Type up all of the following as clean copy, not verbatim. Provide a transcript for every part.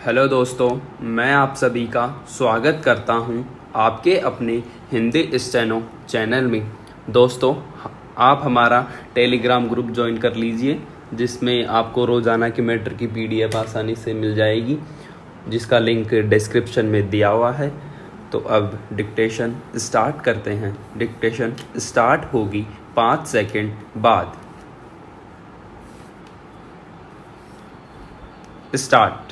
Hello दोस्तों, मैं आप सभी का स्वागत करता हूं आपके अपने हिंदी स्टेनो चैनल में। दोस्तों, आप हमारा टेलीग्राम ग्रुप ज्वाइन कर लीजिए, जिसमें आपको रोज़ाना की मैटर की पीडीएफ आसानी से मिल जाएगी, जिसका लिंक डिस्क्रिप्शन में दिया हुआ है। तो अब डिक्टेशन स्टार्ट करते हैं। डिक्टेशन स्टार्ट होगी 5 सेकंड बाद। स्टार्ट।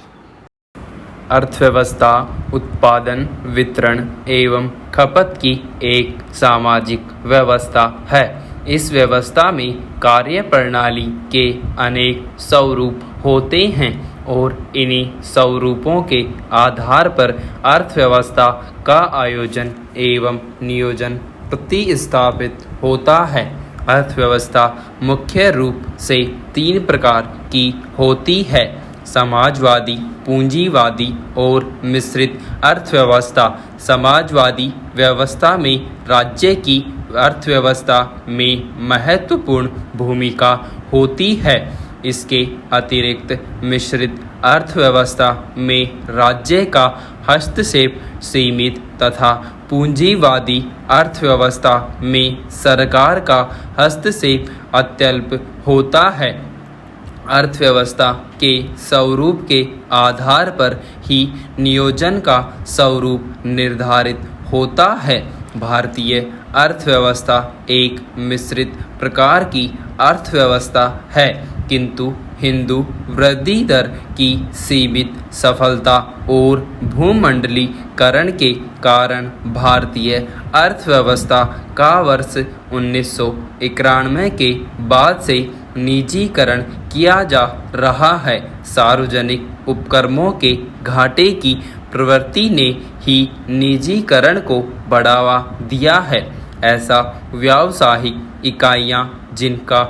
अर्थव्यवस्था उत्पादन, वितरण एवं खपत की एक सामाजिक व्यवस्था है। इस व्यवस्था में कार्य प्रणाली के अनेक स्वरूप होते हैं और इन्हीं स्वरूपों के आधार पर अर्थव्यवस्था का आयोजन एवं नियोजन प्रतिस्थापित होता है। अर्थव्यवस्था मुख्य रूप से 3 प्रकार की होती है: समाजवादी, पूंजीवादी और मिश्रित अर्थव्यवस्था। समाजवादी व्यवस्था में राज्य की अर्थव्यवस्था में महत्वपूर्ण भूमिका होती है। इसके अतिरिक्त मिश्रित अर्थव्यवस्था में राज्य का हस्तक्षेप सीमित तथा पूंजीवादी अर्थव्यवस्था में सरकार का हस्तक्षेप अत्यल्प होता है। अर्थव्यवस्था के स्वरूप के आधार पर ही नियोजन का स्वरूप निर्धारित होता है। भारतीय अर्थव्यवस्था एक मिश्रित प्रकार की अर्थव्यवस्था है, किंतु हिंदू वृद्धि दर की सीमित सफलता और भूमंडलीकरण के कारण भारतीय अर्थव्यवस्था का वर्ष 1991 के बाद से निजीकरण किया जा रहा है। सार्वजनिक उपक्रमों के घाटे की प्रवृत्ति ने ही निजीकरण को बढ़ावा दिया है। ऐसा व्यावसायिक इकाइयां जिनका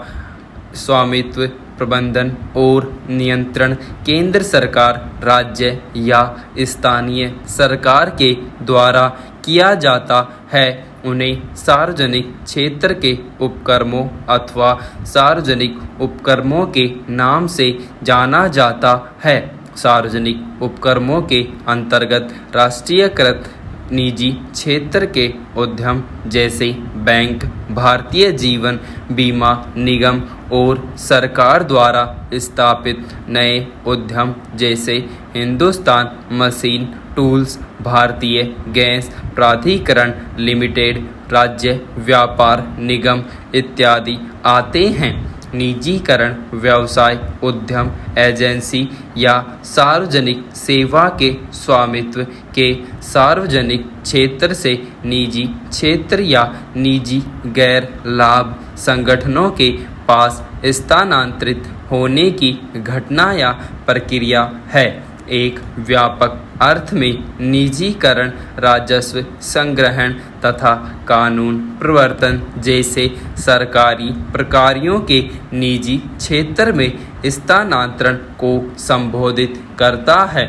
स्वामित्व, प्रबंधन और नियंत्रण केंद्र सरकार, राज्य या स्थानीय सरकार के द्वारा किया जाता है, उन्हें सार्वजनिक क्षेत्र के उपक्रमों अथवा सार्वजनिक उपक्रमों के नाम से जाना जाता है। सार्वजनिक उपक्रमों के अंतर्गत राष्ट्रीयकृत निजी क्षेत्र के उद्यम जैसे बैंक, भारतीय जीवन बीमा निगम और सरकार द्वारा स्थापित नए उद्यम जैसे हिंदुस्तान मशीन टूल्स, भारतीय गैस प्राधिकरण लिमिटेड, राज्य व्यापार निगम इत्यादि आते हैं। निजीकरण व्यवसाय, उद्यम, एजेंसी या सार्वजनिक सेवा के स्वामित्व के सार्वजनिक क्षेत्र से निजी क्षेत्र या निजी गैर लाभ संगठनों के पास स्थानांतरित होने की घटना या प्रक्रिया है। एक व्यापक अर्थ में निजीकरण राजस्व संग्रहण तथा कानून प्रवर्तन जैसे सरकारी प्रक्रियाओं के निजी क्षेत्र में स्थानांतरण को संबोधित करता है।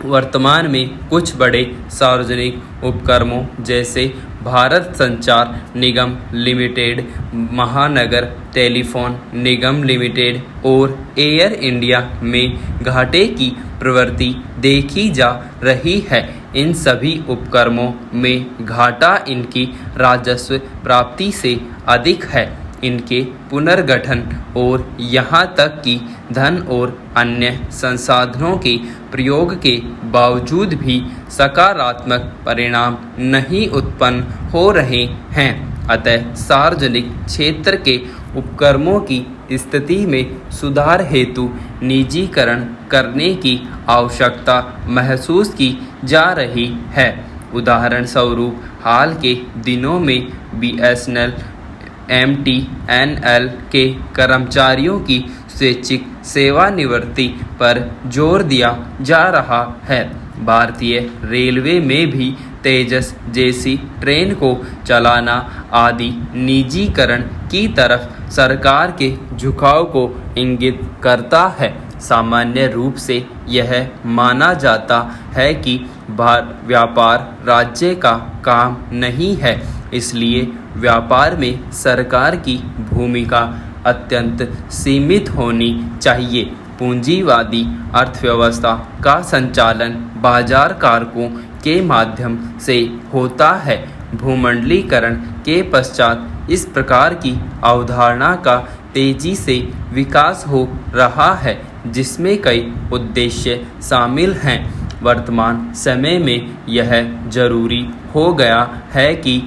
वर्तमान में कुछ बड़े सार्वजनिक उपक्रमों जैसे भारत संचार निगम लिमिटेड, महानगर टेलीफोन निगम लिमिटेड और एयर इंडिया में घाटे की प्रवृत्ति देखी जा रही है। इन सभी उपक्रमों में घाटा इनकी राजस्व प्राप्ति से अधिक है। इनके पुनर्गठन और यहाँ तक कि धन और अन्य संसाधनों के प्रयोग के बावजूद भी सकारात्मक परिणाम नहीं उत्पन्न हो रहे हैं। अतः सार्वजनिक क्षेत्र के उपक्रमों की स्थिति में सुधार हेतु निजीकरण करने की आवश्यकता महसूस की जा रही है। उदाहरण स्वरूप, हाल के दिनों में BSNL, MTNL के कर्मचारियों की स्वैच्छिक सेवानिवृत्ति पर जोर दिया जा रहा है। भारतीय रेलवे में भी तेजस जैसी ट्रेन को चलाना आदि निजीकरण की तरफ सरकार के झुकाव को इंगित करता है। सामान्य रूप से यह माना जाता है कि व्यापार राज्य का काम नहीं है, इसलिए व्यापार में सरकार की भूमिका अत्यंत सीमित होनी चाहिए। पूंजीवादी अर्थव्यवस्था का संचालन बाजार कारकों के माध्यम से होता है। भूमंडलीकरण के पश्चात इस प्रकार की अवधारणा का तेजी से विकास हो रहा है, जिसमें कई उद्देश्य शामिल हैं। वर्तमान समय में यह जरूरी हो गया है कि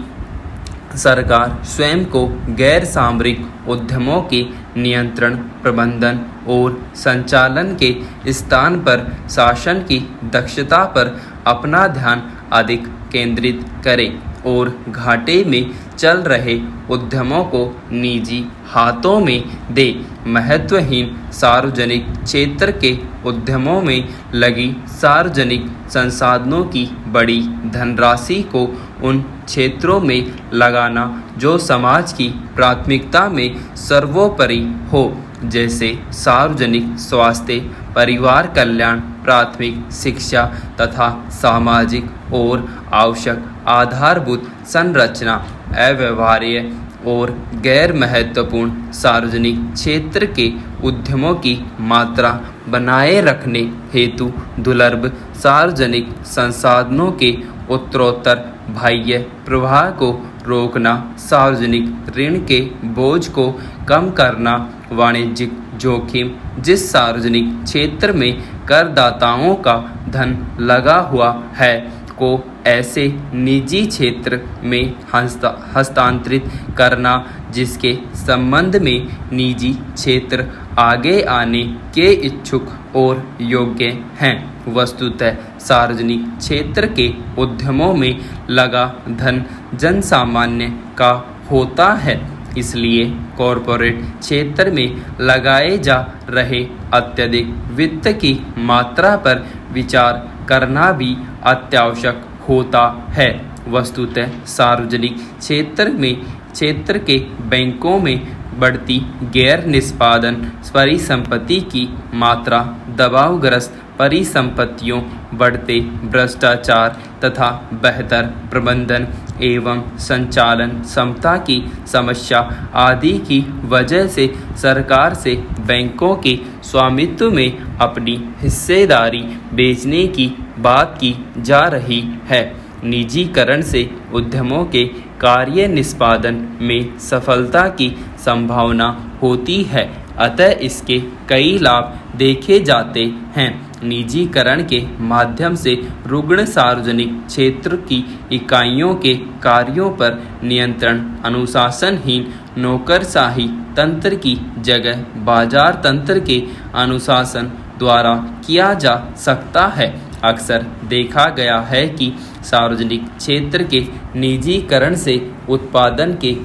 सरकार स्वयं को गैर सामरिक उद्यमों के नियंत्रण, प्रबंधन और संचालन के स्थान पर शासन की दक्षता पर अपना ध्यान अधिक केंद्रित करे और घाटे में चल रहे उद्यमों को निजी हाथों में दे। महत्वहीन सार्वजनिक क्षेत्र के उद्यमों में लगी सार्वजनिक संसाधनों की बड़ी धनराशि को उन क्षेत्रों में लगाना जो समाज की प्राथमिकता में सर्वोपरि हो, जैसे सार्वजनिक स्वास्थ्य, परिवार कल्याण, प्राथमिक शिक्षा तथा सामाजिक और आवश्यक आधारभूत संरचना। अव्यवहार्य और गैर महत्वपूर्ण सार्वजनिक क्षेत्र के उद्यमों की मात्रा बनाए रखने हेतु दुर्लभ सार्वजनिक संसाधनों के उत्तरोत्तर बाह्य प्रवाह को रोकना, सार्वजनिक ऋण के बोझ को कम करना, वाणिज्यिक जोखिम जिस सार्वजनिक क्षेत्र में करदाताओं का धन लगा हुआ है को ऐसे निजी क्षेत्र में हस्तांतरित करना जिसके संबंध में निजी क्षेत्र आगे आने के इच्छुक और योग्य हैं। वस्तुतः सार्वजनिक क्षेत्र के उद्यमों में लगा धन जनसामान्य का होता है, इसलिए कॉरपोरेट क्षेत्र में लगाए जा रहे अत्यधिक वित्त की मात्रा पर विचार करना भी अत्यावश्यक होता है। वस्तुतः सार्वजनिक क्षेत्र के बैंकों में बढ़ती गैर निष्पादन परिसंपत्ति की मात्रा, दबावग्रस्त परिसंपत्तियों, बढ़ते भ्रष्टाचार तथा बेहतर प्रबंधन एवं संचालन क्षमता की समस्या आदि की वजह से सरकार से बैंकों के स्वामित्व में अपनी हिस्सेदारी बेचने की बात की जा रही है। निजीकरण से उद्यमों के कार्य निष्पादन में सफलता की संभावना होती है, अतः इसके कई लाभ देखे जाते हैं। निजीकरण के माध्यम से रुग्ण सार्वजनिक क्षेत्र की इकाइयों के कार्यों पर नियंत्रण अनुशासनहीन नौकरशाही तंत्र की जगह बाजार तंत्र के अनुशासन द्वारा किया जा सकता है। अक्सर देखा गया है कि सार्वजनिक क्षेत्र के निजीकरण से उत्पादन के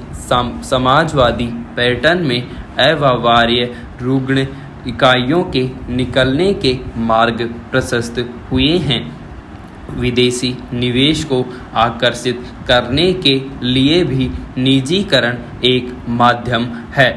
समाजवादी पैटर्न में अव्यवहार्य रुग्ण इकाइयों के निकलने के मार्ग प्रशस्त हुए हैं। विदेशी निवेश को आकर्षित करने के लिए भी निजीकरण एक माध्यम है।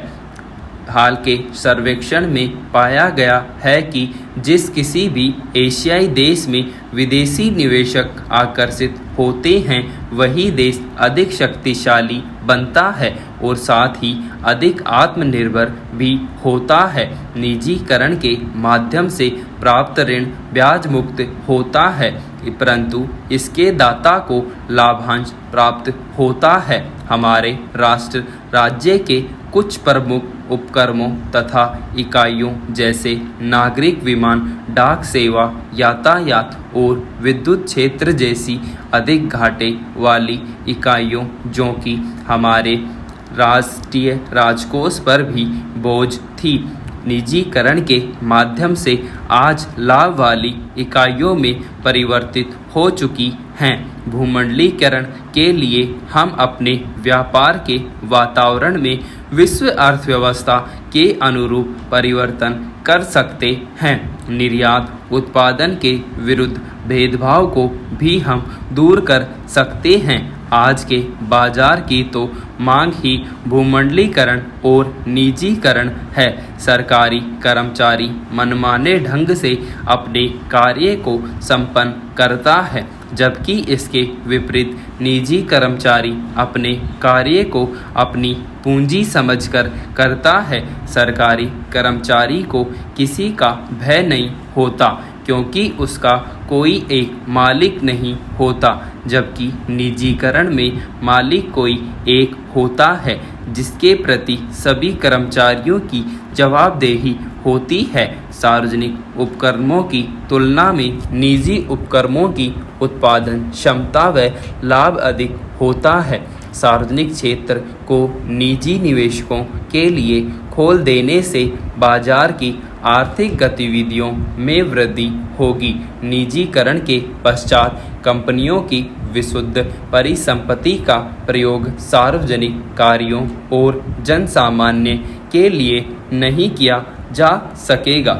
हाल के सर्वेक्षण में पाया गया है कि जिस किसी भी एशियाई देश में विदेशी निवेशक आकर्षित होते हैं, वही देश अधिक शक्तिशाली बनता है और साथ ही अधिक आत्मनिर्भर भी होता है। निजीकरण के माध्यम से प्राप्त ऋण ब्याज मुक्त होता है, परंतु इसके दाता को लाभांश प्राप्त होता है। हमारे राष्ट्र राज्य के कुछ प्रमुख उपक्रमों तथा इकाइयों जैसे नागरिक विमान, डाक सेवा, यातायात और विद्युत क्षेत्र जैसी अधिक घाटे वाली इकाइयों जो कि हमारे राष्ट्रीय राजकोष पर भी बोझ थी, निजीकरण के माध्यम से आज लाभ वाली इकाइयों में परिवर्तित हो चुकी हैं। भूमंडलीकरण के लिए हम अपने व्यापार के वातावरण में विश्व अर्थव्यवस्था के अनुरूप परिवर्तन कर सकते हैं। निर्यात उत्पादन के विरुद्ध भेदभाव को भी हम दूर कर सकते हैं। आज के बाजार की तो मांग ही भूमंडलीकरण और निजीकरण है। सरकारी कर्मचारी मनमाने ढंग से अपने कार्य को संपन्न करता है जबकि इसके विपरीत निजी कर्मचारी अपने कार्य को अपनी पूंजी समझकर करता है। सरकारी कर्मचारी को किसी का भय नहीं होता क्योंकि उसका कोई एक मालिक नहीं होता, जबकि निजीकरण में मालिक कोई एक होता है जिसके प्रति सभी कर्मचारियों की जवाबदेही होती है। सार्वजनिक उपक्रमों की तुलना में निजी उपक्रमों की उत्पादन क्षमता व लाभ अधिक होता है। सार्वजनिक क्षेत्र को निजी निवेशकों के लिए खोल देने से बाजार की आर्थिक गतिविधियों में वृद्धि होगी। निजीकरण के पश्चात कंपनियों की विशुद्ध परिसंपत्ति का प्रयोग सार्वजनिक कार्यों और जनसामान्य के लिए नहीं किया जा सकेगा।